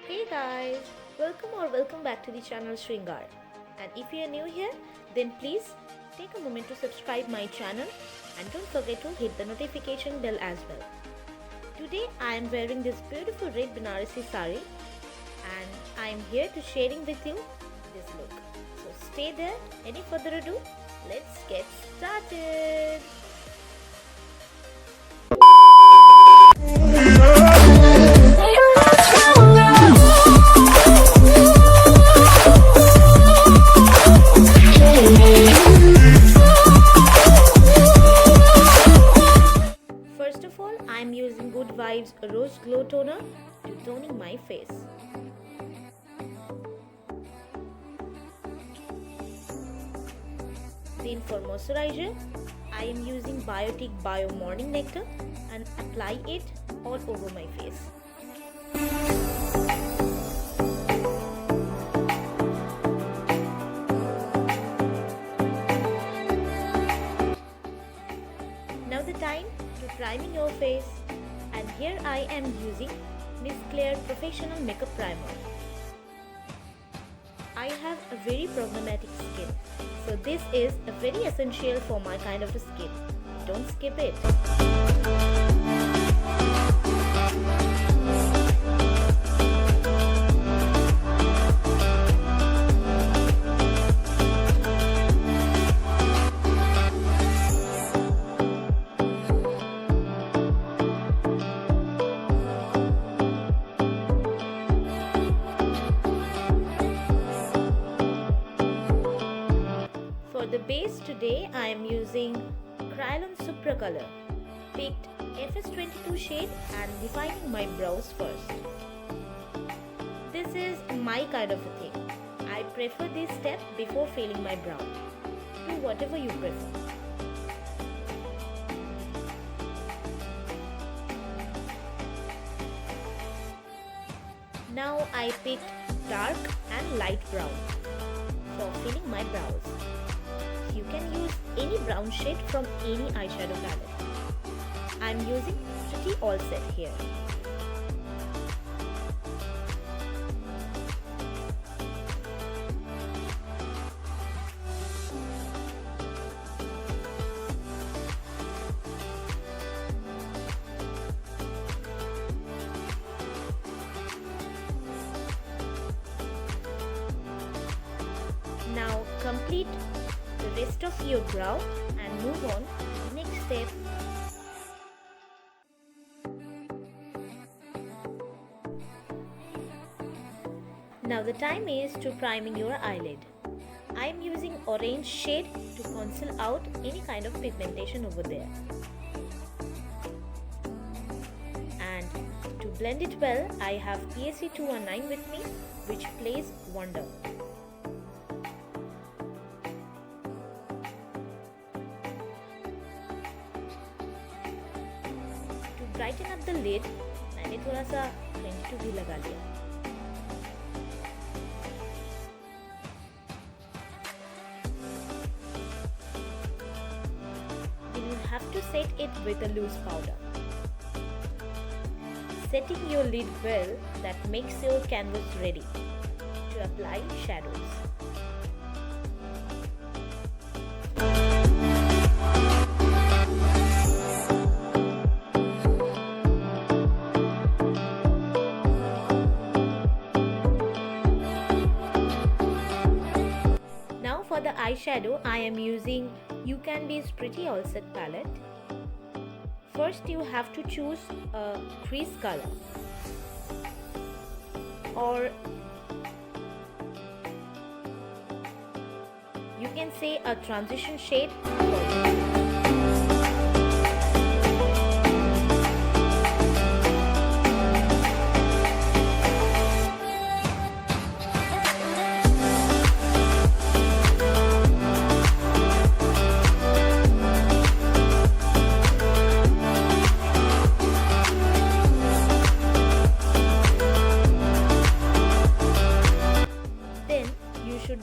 Hey guys, welcome back to the channel Shreengar. And if you are new here, then please take a moment to subscribe my channel and don't forget to hit the notification bell as well. Today I am wearing this beautiful red Benarasi Saree and I am here to sharing with you this look. So stay there. Any further ado, let's get started. First of all, I am using Good Vibes Rose Glow Toner to toning my face. Then for moisturizer, I am using Biotic Bio Morning Nectar and apply it all over my face. Now the time to priming your face, and here I am using Miss Claire Professional Makeup Primer. I have a very problematic skin, so this is a very essential for my kind of a skin. Don't skip it. For the base today, I am using Kryolan Supra color, picked FS22 shade and defining my brows first. This is my kind of a thing. I prefer this step before filling my brow. Do whatever you prefer. Now I picked dark and light brown for filling my brows. You can use any brown shade from any eyeshadow palette. I am using Pretty All Set here. Now complete the rest of your brow and move on to the next step. Now the time is to priming your eyelid. I am using orange shade to cancel out any kind of pigmentation over there. And to blend it well, I have PSC 219 with me, which plays wonder. Brighten up the lid मैंने थोड़ा सा French to भी लगा लिया. Then you have to set it with a loose powder. Setting your lid well, that makes your canvas ready to apply shadows. For the eyeshadow, I am using You Can Be's Pretty All Set palette. First, you have to choose a crease color, or you can say a transition shade.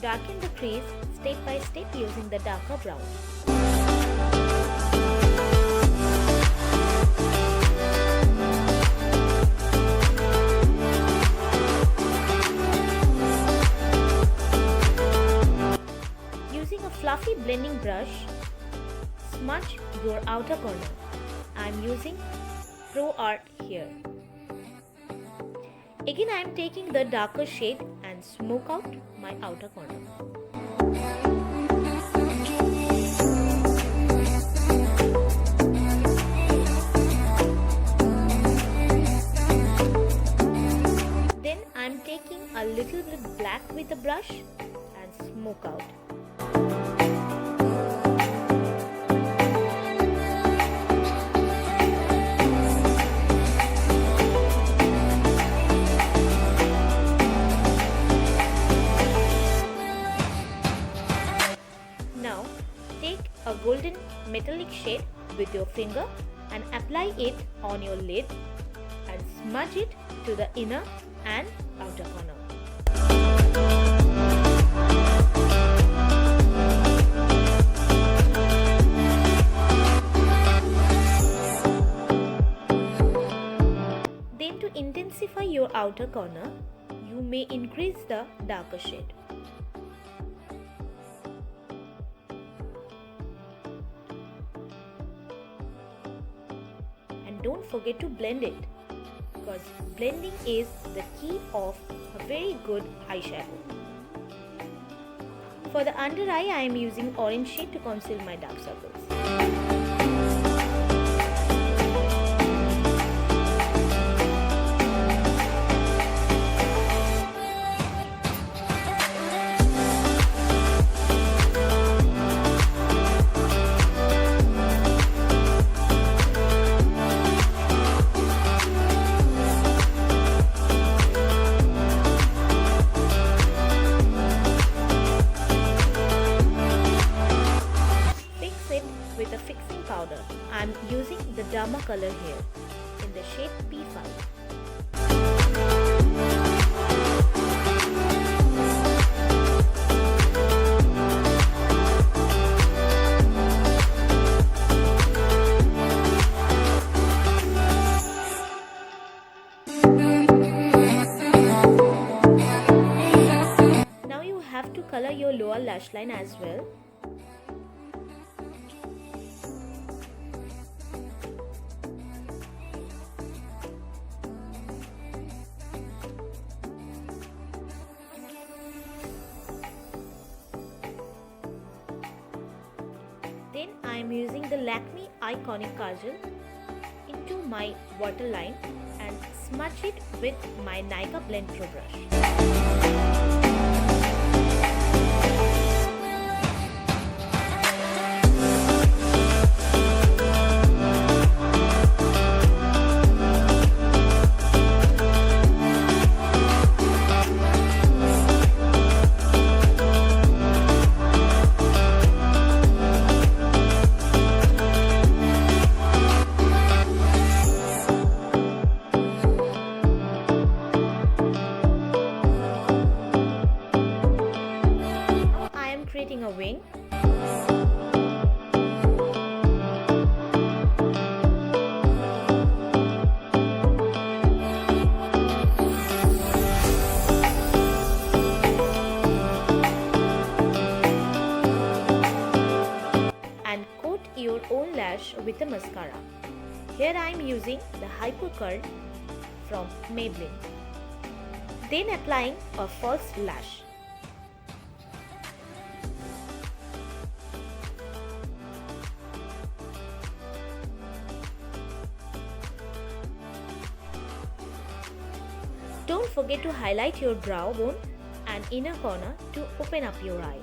Darken the crease step by step using the darker brown. smudge your outer corner. I am using Pro Art here. Again I am taking the darker shade and smoke out my outer corner. Then I am taking a little bit black with a brush and smoke out. Now take a golden metallic shade with your finger and apply it on your lid and smudge it to the inner and outer corner. Then to intensify your outer corner, you may increase the darker shade. And don't forget to blend it, because blending is the key of a very good eyeshadow. For the under eye, I am using orange shade to conceal my dark circles. With a fixing powder, I am using the Dama color here in the shade P5. Now you have to color your lower lash line as well. Then I am using the Lakme Iconic Kajal into my waterline and smudge it with my Nykaa Blend Pro brush. Creating a wing. And coat your own lash with a mascara. Here I am using the Hyper Curl from Maybelline. Then applying a false lash. Don't forget to highlight your brow bone and inner corner to open up your eye.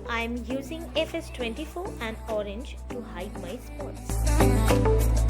I am using FS24 and orange to hide my spots.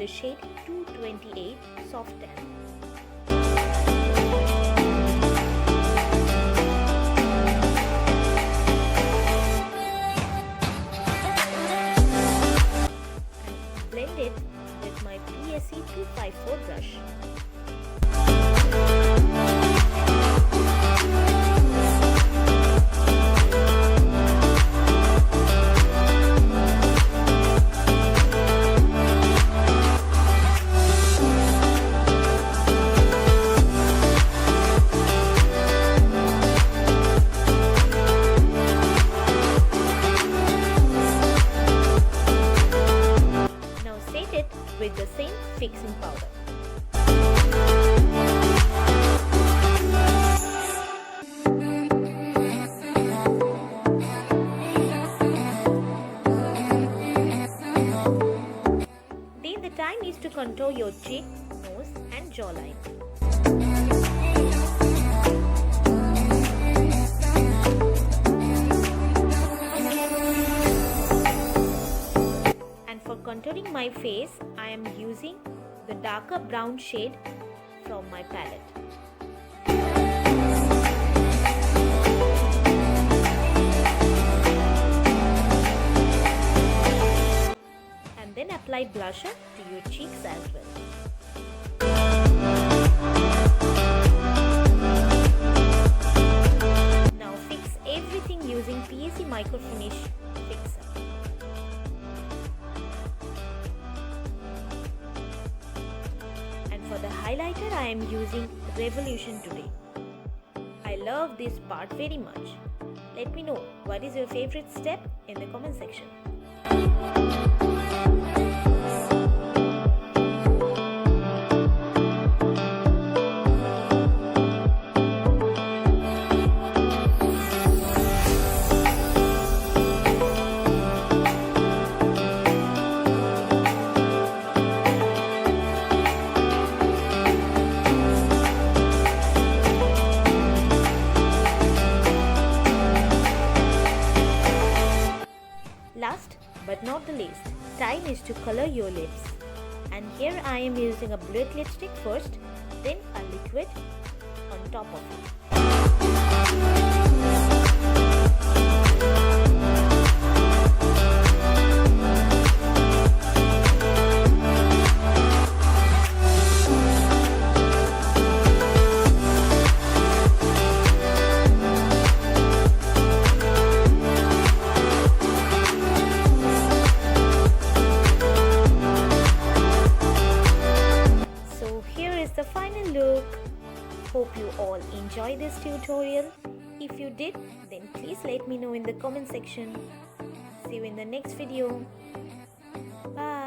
the shade 228 Soft Tan. And blend it with my PSC 254 brush. With the same fixing powder. Then the time is to contour your cheek, nose and jawline. Contouring my face, I am using the darker brown shade from my palette. And then apply blusher to your cheeks as well. Now fix everything using PSC Micro Finish Fixer. For the highlighter, I am using Revolution today. I love this part very much. Let me know what is your favorite step in the comment section. Last but not the least, time is to color your lips. And here I am using a blue lipstick first, then a liquid on top of it. The final look. Hope you all enjoyed this tutorial. If you did, then please let me know in the comment section. See you in the next video. Bye.